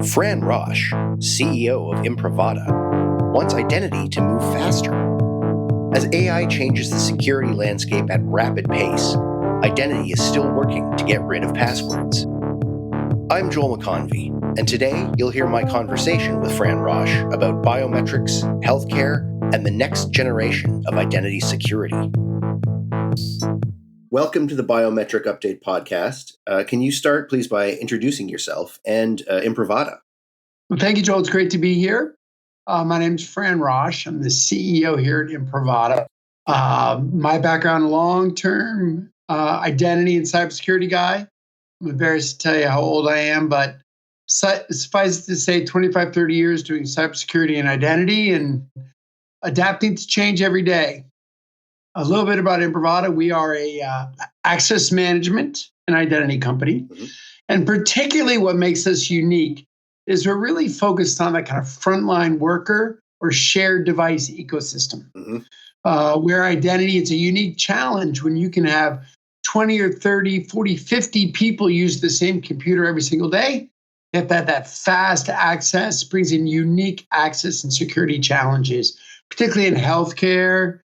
Fran Rosch, CEO of Imprivata, wants identity to move faster. As AI changes the security landscape at rapid pace, identity is still working to get rid of passwords. I'm Joel McConvey, and today you'll hear my conversation with Fran Rosch about biometrics, healthcare, and the next generation of identity security. Welcome to the Biometric Update podcast. Can you start, please, by introducing yourself and Imprivata? Well, thank you, Joel. It's great to be here. My name's Fran Rosch. I'm the CEO here at Imprivata. My background, long-term identity and cybersecurity guy. I'm embarrassed to tell you how old I am, but suffice it to say 25, 30 years doing cybersecurity and identity and adapting to change every day. A little bit about Imprivata. We are a access management and identity company. Mm-hmm. And particularly what makes us unique is we're really focused on that kind of frontline worker or shared device ecosystem. Mm-hmm. Where identity, it's a unique challenge when you can have 20 or 30, 40, 50 people use the same computer every single day. If that fast access brings in unique access and security challenges, particularly in healthcare,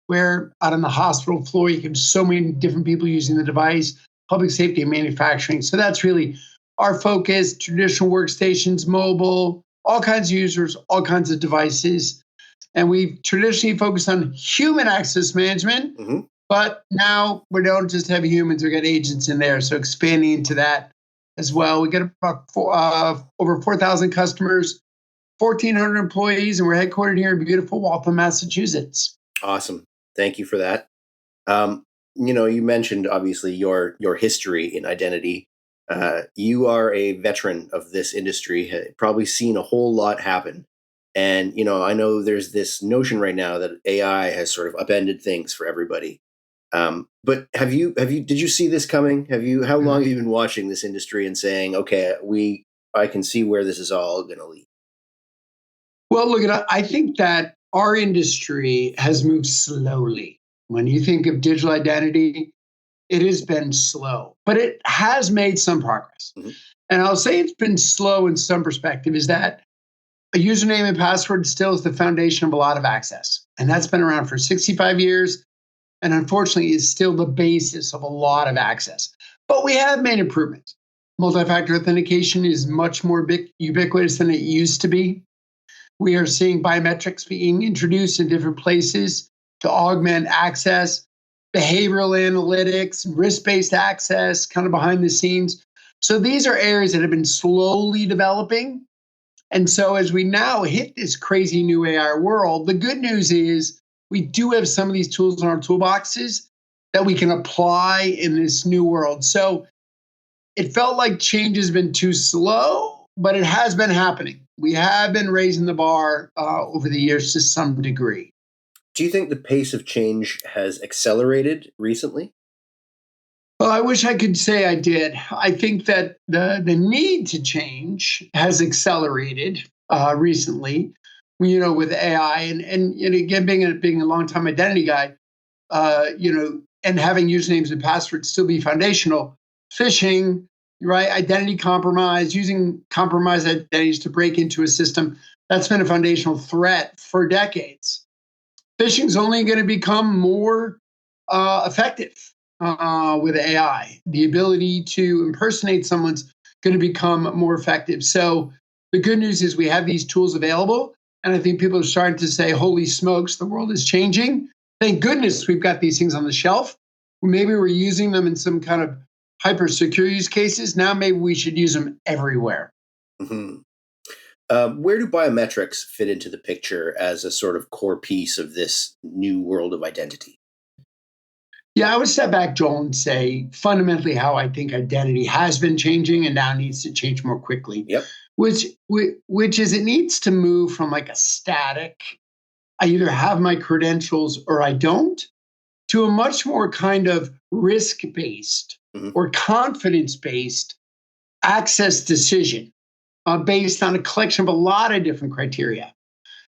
where out on the hospital floor, you have so many different people using the device, public safety and manufacturing. So that's really our focus, traditional workstations, mobile, all kinds of users, all kinds of devices. And we've traditionally focused on human access management, mm-hmm. but now we don't just have humans, we've got agents in there. So expanding into that as well. We got about over 4,000 customers, 1,400 employees, and we're headquartered here in beautiful Waltham, Massachusetts. Awesome. Thank you for that. You mentioned obviously your history in identity. You are a veteran of this industry, probably seen a whole lot happen. And, I know there's this notion right now that AI has sort of upended things for everybody. But did you see this coming? How long have you been watching this industry and saying, okay, I can see where this is all going to lead? Well, look, I think that our industry has moved slowly. When you think of digital identity, it has been slow, but it has made some progress. Mm-hmm. And I'll say it's been slow in some perspective is that a username and password still is the foundation of a lot of access. And that's been around for 65 years. And unfortunately, is still the basis of a lot of access. But we have made improvements. Multi-factor authentication is much more ubiquitous than it used to be. We are seeing biometrics being introduced in different places to augment access, behavioral analytics, risk-based access, kind of behind the scenes. So these are areas that have been slowly developing. And so as we now hit this crazy new AI world, the good news is we do have some of these tools in our toolboxes that we can apply in this new world. So it felt like change has been too slow, but it has been happening. We have been raising the bar over the years to some degree. Do you think the pace of change has accelerated recently? Well, I wish I could say I did. I think that the need to change has accelerated recently, with AI and again, being a longtime identity guy, and having usernames and passwords still be foundational. Phishing, right? Identity compromise, using compromised identities to break into a system, that's been a foundational threat for decades. Phishing is only going to become more effective with AI. The ability to impersonate someone's going to become more effective. So the good news is we have these tools available, and I think people are starting to say, holy smokes, the world is changing. Thank goodness we've got these things on the shelf. Maybe we're using them in some kind of hyper secure use cases. Now maybe we should use them everywhere. Mm-hmm. Where do biometrics fit into the picture as a sort of core piece of this new world of identity? Yeah, I would step back, Joel, and say fundamentally how I think identity has been changing and now needs to change more quickly. Yep. Which is it needs to move from like a static, I either have my credentials or I don't, to a much more kind of risk-based mm-hmm. or confidence-based access decision based on a collection of a lot of different criteria.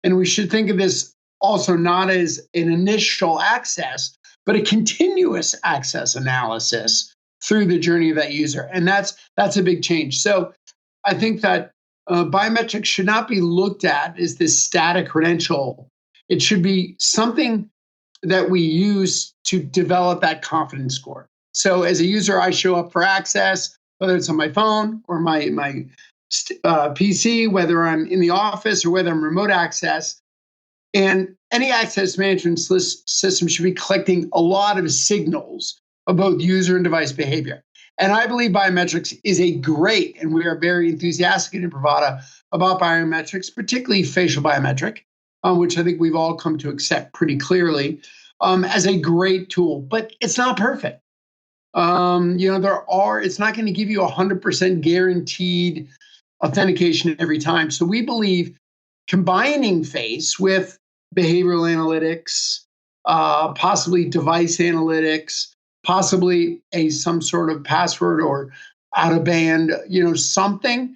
And we should think of this also not as an initial access, but a continuous access analysis through the journey of that user. And that's a big change. So I think that biometrics should not be looked at as this static credential. It should be something that we use to develop that confidence score. So as a user, I show up for access, whether it's on my phone or my PC, whether I'm in the office or whether I'm remote access. And any access management system should be collecting a lot of signals of both user and device behavior. And I believe biometrics is a great, and we are very enthusiastic at Imprivata about biometrics, particularly facial biometric, which I think we've all come to accept pretty clearly as a great tool. But it's not perfect. It's not going to give you 100% guaranteed authentication every time. So we believe combining face with behavioral analytics, possibly device analytics, possibly some sort of password or out of band, something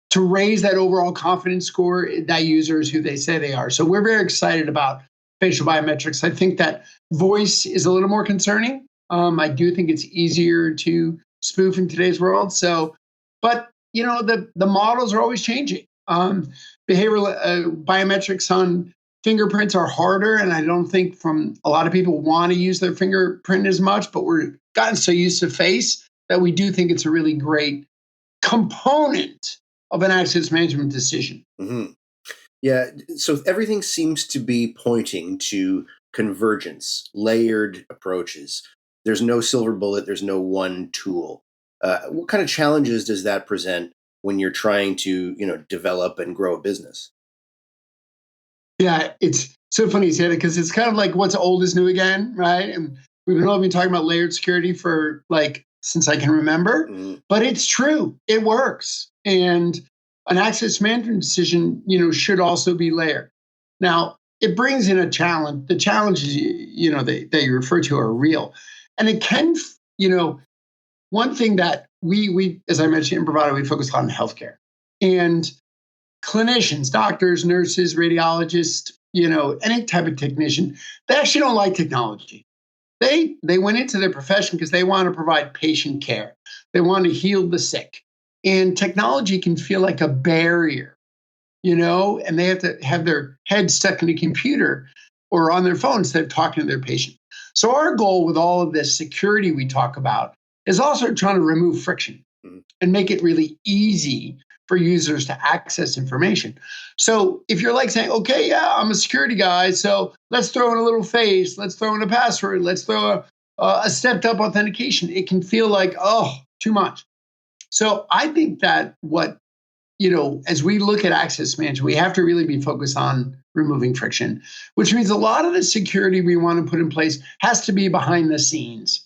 to raise that overall confidence score that user is who they say they are. So we're very excited about facial biometrics. I think that voice is a little more concerning. I do think it's easier to spoof in today's world. But the models are always changing. Behavioral biometrics on fingerprints are harder, and I don't think from a lot of people want to use their fingerprint as much. But we're gotten so used to face that we do think it's a really great component of an access management decision. Mm-hmm. Yeah, so everything seems to be pointing to convergence, layered approaches. There's no silver bullet, there's no one tool. What kind of challenges does that present when you're trying to, develop and grow a business? Yeah, it's so funny you say that because it's kind of like what's old is new again, right? And we've all been talking about layered security for since I can remember, but it's true. It works. And an access management decision, should also be layered. Now, it brings in a challenge. The challenges, that you refer to are real. And it can, one thing that we as I mentioned, in Imprivata, we focus on healthcare. And clinicians, doctors, nurses, radiologists, any type of technician, they actually don't like technology. They went into their profession because they want to provide patient care. They want to heal the sick. And technology can feel like a barrier, and they have to have their head stuck in a computer or on their phone instead of talking to their patient. So our goal with all of this security we talk about is also trying to remove friction and make it really easy for users to access information. So if you're saying, okay, yeah, I'm a security guy, so let's throw in a little face, let's throw in a password, let's throw a stepped up authentication, it can feel like, too much. So I think that as we look at access management, we have to really be focused on removing friction, which means a lot of the security we want to put in place has to be behind the scenes,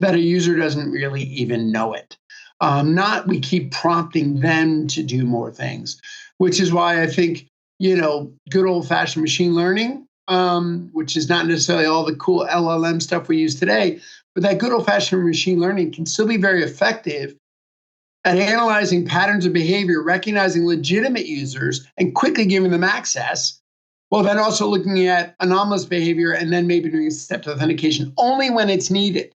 that a user doesn't really even know it. Not we keep prompting them to do more things, which is why I think, good old fashioned machine learning, which is not necessarily all the cool LLM stuff we use today, but that good old fashioned machine learning can still be very effective at analyzing patterns of behavior, recognizing legitimate users, and quickly giving them access, while then also looking at anomalous behavior and then maybe doing a step authentication only when it's needed.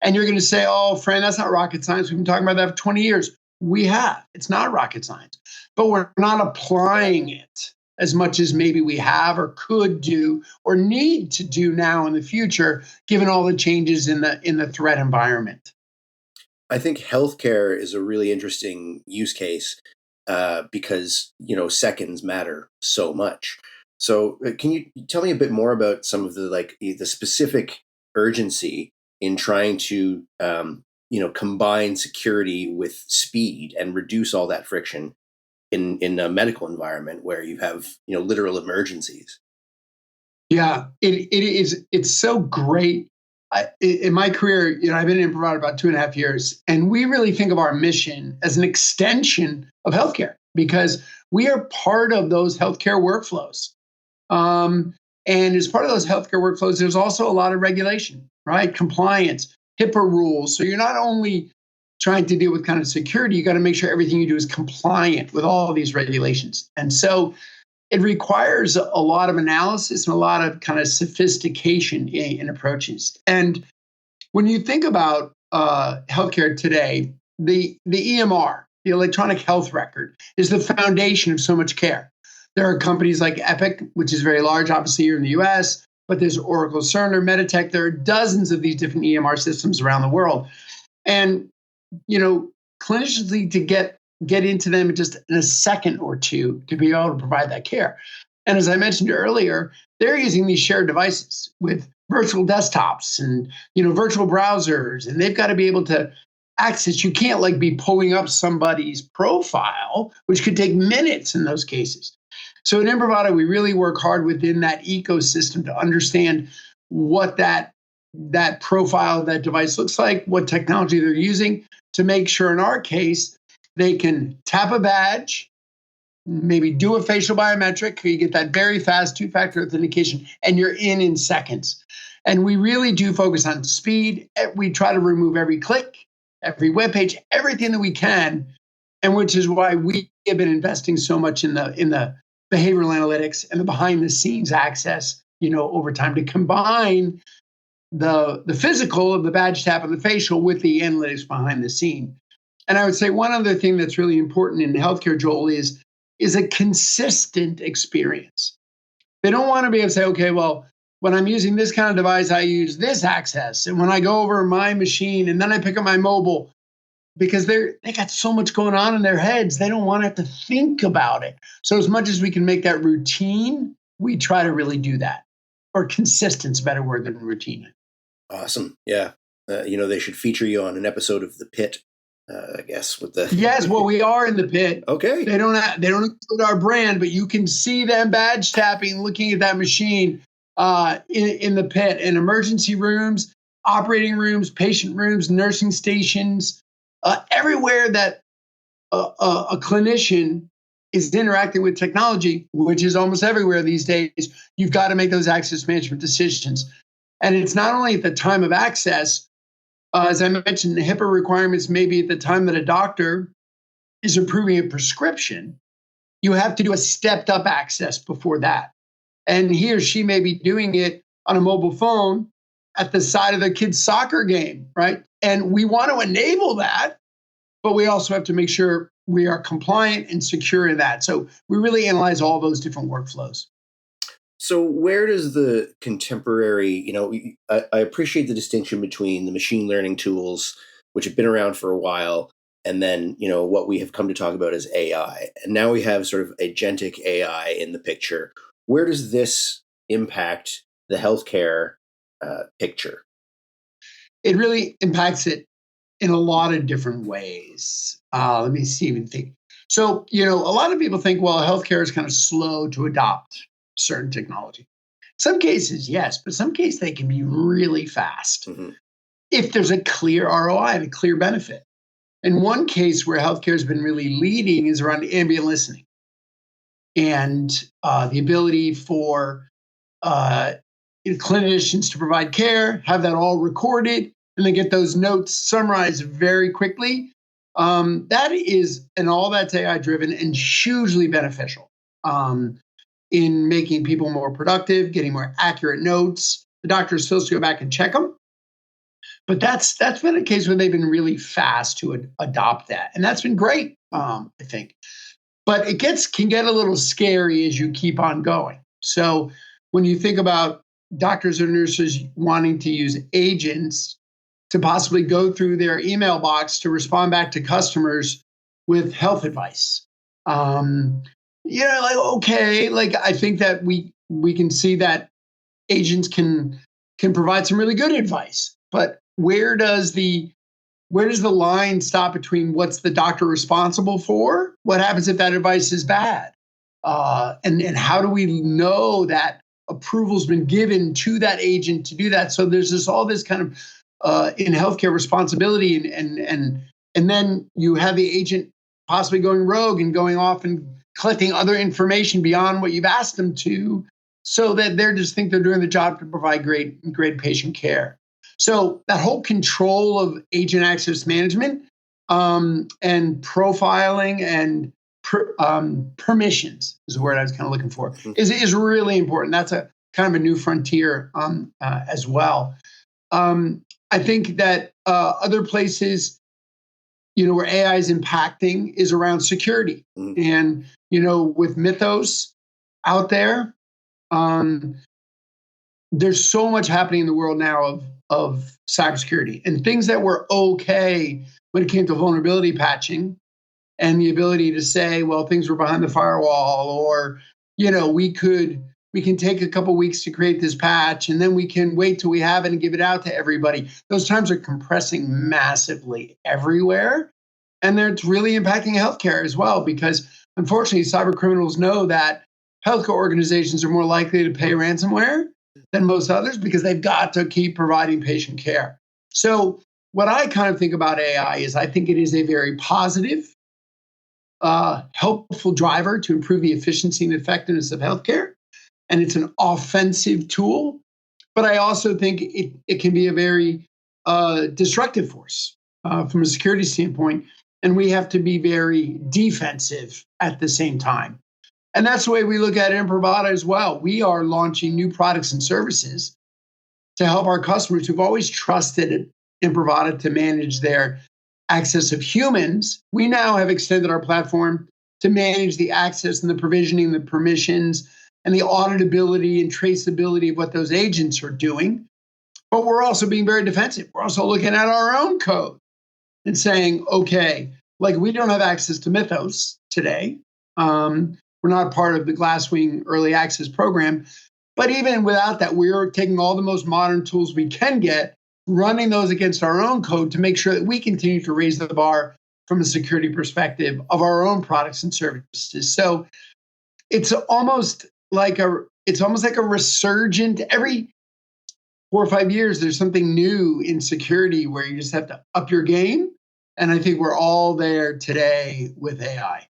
And you're going to say, Fran, that's not rocket science. We've been talking about that for 20 years. We have. It's not rocket science. But we're not applying it as much as maybe we have or could do or need to do now in the future, given all the changes in the threat environment. I think healthcare is a really interesting use case because seconds matter so much. So can you tell me a bit more about some of the specific urgency in trying to combine security with speed and reduce all that friction in a medical environment where you have literal emergencies? Yeah, it is. It's so great. In my career, I've been in Imprivata about 2.5 years, and we really think of our mission as an extension of healthcare because we are part of those healthcare workflows. And as part of those healthcare workflows, there's also a lot of regulation, right? Compliance, HIPAA rules. So you're not only trying to deal with kind of security, you got to make sure everything you do is compliant with all of these regulations. And so it requires a lot of analysis and a lot of kind of sophistication in approaches. And when you think about healthcare today, the EMR, the electronic health record, is the foundation of so much care. There are companies like Epic, which is very large, obviously here in the US, but there's Oracle, Cerner, Meditech. There are dozens of these different EMR systems around the world. And, clinicians need to get into them just in a second or two to be able to provide that care. And as I mentioned earlier, they're using these shared devices with virtual desktops and virtual browsers, and they've got to be able to access. You can't be pulling up somebody's profile, which could take minutes in those cases. So at Imprivata, we really work hard within that ecosystem to understand what that profile of that device looks like, what technology they're using, to make sure in our case they can tap a badge, maybe do a facial biometric, you get that very fast two-factor authentication, and you're in seconds. And we really do focus on speed. We try to remove every click, every web page, everything that we can, and which is why we have been investing so much in the behavioral analytics and the behind-the-scenes access, over time, to combine the physical of the badge tap and the facial with the analytics behind the scene. And I would say one other thing that's really important in healthcare, Joel, is a consistent experience. They don't want to be able to say, okay, well, when I'm using this kind of device, I use this access. And when I go over my machine and then I pick up my mobile, because they got so much going on in their heads, they don't want to have to think about it. So as much as we can make that routine, we try to really do that. Or consistent's a better word than routine. Awesome. Yeah. They should feature you on an episode of The Pit, I guess, with the. Yes, well, we are in The Pit. Okay. They don't include our brand, but you can see them badge tapping, looking at that machine in The Pit, in emergency rooms, operating rooms, patient rooms, nursing stations, everywhere that a clinician is interacting with technology, which is almost everywhere these days. You've got to make those access management decisions. And it's not only at the time of access, as I mentioned, the HIPAA requirements may be at the time that a doctor is approving a prescription. You have to do a stepped up access before that. And he or she may be doing it on a mobile phone at the side of the kid's soccer game, right? And we want to enable that, but we also have to make sure we are compliant and secure in that. So we really analyze all those different workflows. So where does the contemporary, I appreciate the distinction between the machine learning tools, which have been around for a while, and then, what we have come to talk about as AI. And now we have sort of agentic AI in the picture. Where does this impact the healthcare picture? It really impacts it in a lot of different ways. Let me see, even think. So, a lot of people think, well, healthcare is kind of slow to adopt certain technology. Some cases, yes, but some cases they can be really fast if there's a clear ROI and a clear benefit. And one case where healthcare has been really leading is around ambient listening and the ability for clinicians to provide care, have that all recorded, and then get those notes summarized very quickly. That is, and all that's AI driven and hugely beneficial in making people more productive, getting more accurate notes. The doctor is supposed to go back and check them. But that's been a case where they've been really fast to adopt that. And that's been great, I think. But it can get a little scary as you keep on going. So when you think about doctors or nurses wanting to use agents to possibly go through their email box to respond back to customers with health advice. I think that we can see that agents can provide some really good advice, but where does the line stop between what's the doctor responsible for? What happens if that advice is bad? And how do we know that approval's been given to that agent to do that? So there's all this kind of in healthcare responsibility, and then you have the agent possibly going rogue and going off and collecting other information beyond what you've asked them to, so that they just think they're doing the job to provide great patient care. So that whole control of agent access management and profiling and permissions is the word I was kind of looking for, is really important. That's a kind of a new frontier as well. I think that other places, where AI is impacting is around security. Mhm. And, with Mythos out there, um, there's so much happening in the world now of cybersecurity and things that were okay when it came to vulnerability patching and the ability to say, well, things were behind the firewall, or we can take a couple weeks to create this patch, and then we can wait till we have it and give it out to everybody. Those times are compressing massively everywhere, and it's really impacting healthcare as well, because unfortunately, cyber criminals know that healthcare organizations are more likely to pay ransomware than most others because they've got to keep providing patient care. So, what I kind of think about AI is I think it is a very positive, helpful driver to improve the efficiency and effectiveness of healthcare. And it's an offensive tool. But I also think it can be a very destructive force from a security standpoint. And we have to be very defensive at the same time. And that's the way we look at Imprivata as well. We are launching new products and services to help our customers who've always trusted Imprivata to manage their access of humans. We now have extended our platform to manage the access and the provisioning, the permissions, and the auditability and traceability of what those agents are doing. But we're also being very defensive. We're also looking at our own code and saying, okay, like we don't have access to Mythos today. We're not part of the Glasswing early access program. But even without that, we're taking all the most modern tools we can get, running those against our own code to make sure that we continue to raise the bar from a security perspective of our own products and services. So it's almost like a resurgent. Every 4 or 5 years, there's something new in security where you just have to up your game. And I think we're all there today with AI.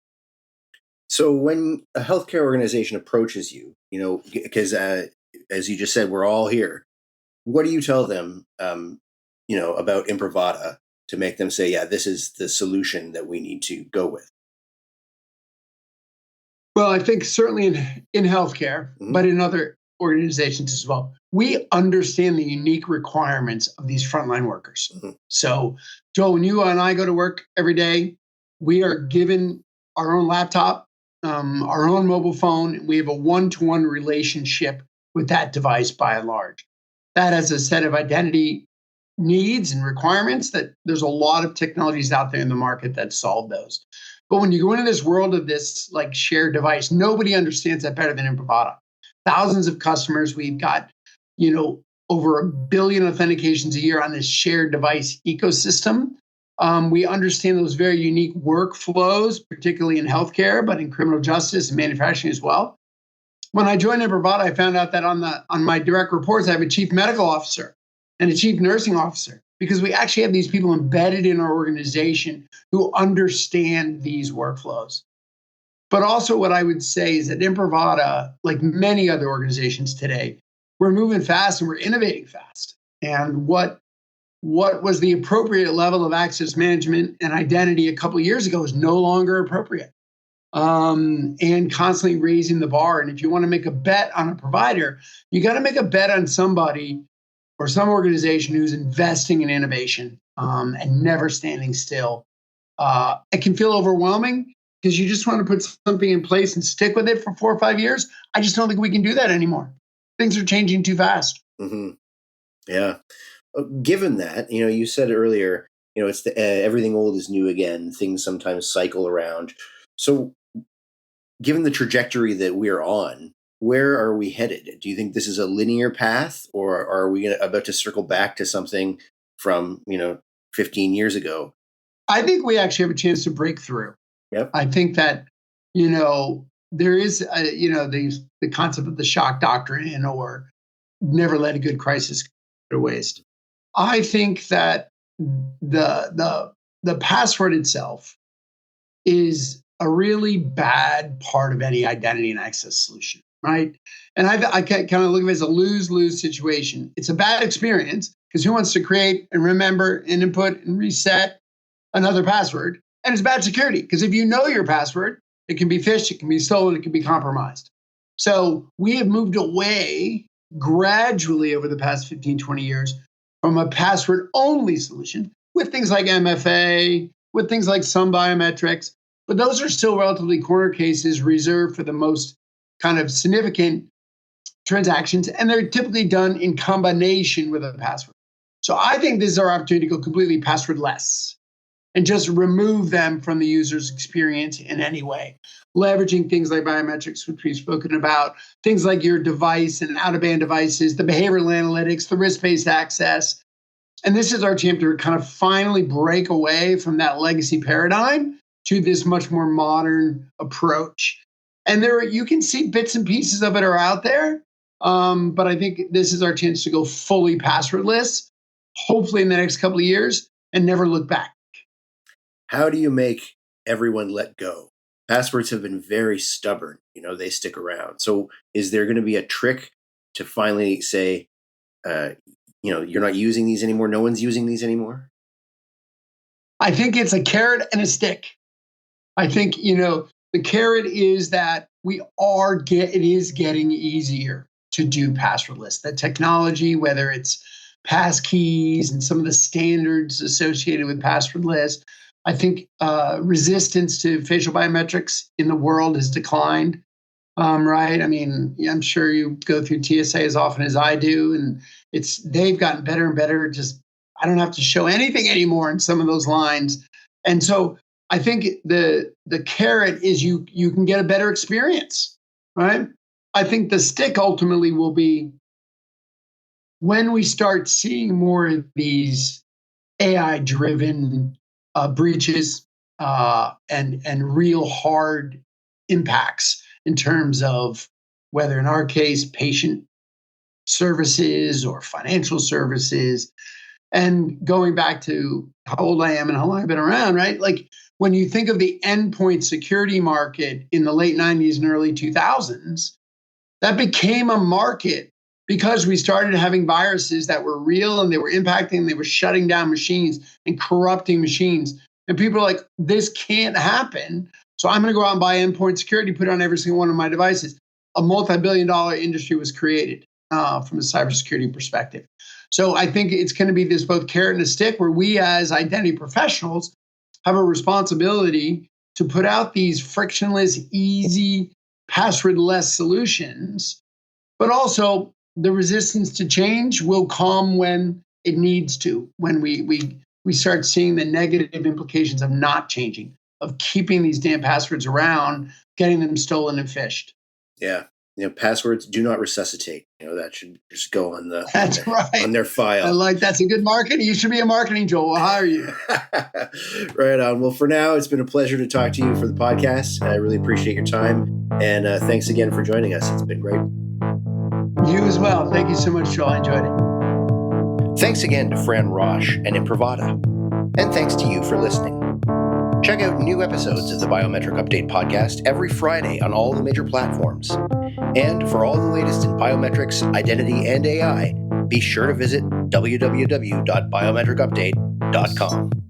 So when a healthcare organization approaches you, because as you just said, we're all here. What do you tell them, about Imprivata to make them say, yeah, this is the solution that we need to go with? Well, I think certainly in healthcare, Mhm. but in other organizations as well, we understand the unique requirements of these frontline workers. Mhm. So, Joel, when you and I go to work every day, we are given our own laptop, our own mobile phone. We have a one-to-one relationship with that device by and large. That has a set of identity needs and requirements that there's a lot of technologies out there in the market that solve those. But when you go into this world of this like shared device, nobody understands that better than Imprivata. Thousands of customers, we've got, over 1 billion authentications a year on this shared device ecosystem. We understand those very unique workflows, particularly in healthcare, but in criminal justice and manufacturing as well. When I joined Imprivata, I found out that on my direct reports, I have a chief medical officer and a chief nursing officer because we actually have these people embedded in our organization who understand these workflows. But also, what I would say is that Imprivata, like many other organizations today, we're moving fast and we're innovating fast. And what was the appropriate level of access management and identity a couple of years ago is no longer appropriate. And constantly raising the bar. And if you want to make a bet on a provider, you got to make a bet on somebody or some organization who's investing in innovation and never standing still. It can feel overwhelming because you just want to put something in place and stick with it for 4 or 5 years. I just don't think we can do that anymore. Things are changing too fast. Hmm. Yeah. Given that, you said earlier, it's everything old is new again. Things sometimes cycle around. So, given the trajectory that we're on, where are we headed? Do you think this is a linear path, or are we about to circle back to something from 15 years ago? I think we actually have a chance to break through. Yep. I think that, there is, the concept of the shock doctrine or never let a good crisis go to waste. I think that the password itself is a really bad part of any identity and access solution, right? And I kind of look at it as a lose-lose situation. It's a bad experience because who wants to create and remember and input and reset another password? And it's bad security because if you know your password, it can be phished, it can be stolen, it can be compromised. So we have moved away gradually over the past 15, 20 years from a password only solution with things like MFA, with things like some biometrics, but those are still relatively corner cases reserved for the most kind of significant transactions, and they're typically done in combination with a password. So I think this is our opportunity to go completely passwordless and just remove them from the user's experience in any way. Leveraging things like biometrics, which we've spoken about, things like your device and out-of-band devices, the behavioral analytics, the risk-based access. And this is our chance to kind of finally break away from that legacy paradigm to this much more modern approach. And there, you can see bits and pieces of it are out there, but I think this is our chance to go fully passwordless, hopefully in the next couple of years, and never look back. How do you make everyone let go? Passwords have been very stubborn. They stick around. So is there going to be a trick to finally say, you're not using these anymore? No one's using these anymore? I think it's a carrot and a stick. I think, the carrot is that it is getting easier to do passwordless. The technology, whether it's pass keys and some of the standards associated with passwordless, I think resistance to facial biometrics in the world has declined, right? I mean, I'm sure you go through TSA as often as I do, and they've gotten better and better. Just I don't have to show anything anymore in some of those lines, and so I think the carrot is you can get a better experience, right? I think the stick ultimately will be when we start seeing more of these AI-driven breaches and real hard impacts in terms of whether, in our case, patient services or financial services. And going back to how old I am and how long I've been around, right? Like when you think of the endpoint security market in the late 90s and early 2000s, that became a market because we started having viruses that were real and they were impacting, they were shutting down machines and corrupting machines. And people are like, this can't happen. So I'm going to go out and buy endpoint security, put it on every single one of my devices. A multi-billion-dollar industry was created from a cybersecurity perspective. So I think it's going to be this both carrot and a stick where we as identity professionals have a responsibility to put out these frictionless, easy, passwordless solutions, but also the resistance to change will come when it needs to, when we start seeing the negative implications of not changing, of keeping these damn passwords around, getting them stolen and phished. Yeah. Passwords do not resuscitate. That should just go on That's right. on their file. That's a good marketing. You should be a marketing Joel. We'll hire you. Right on. Well, for now, it's been a pleasure to talk to you for the podcast. I really appreciate your time. And thanks again for joining us. It's been great. You as well. Thank you so much, Joel. I enjoyed it. Thanks again to Fran Rosch and Imprivata. And thanks to you for listening. Check out new episodes of the Biometric Update podcast every Friday on all the major platforms. And for all the latest in biometrics, identity, and AI, be sure to visit www.biometricupdate.com.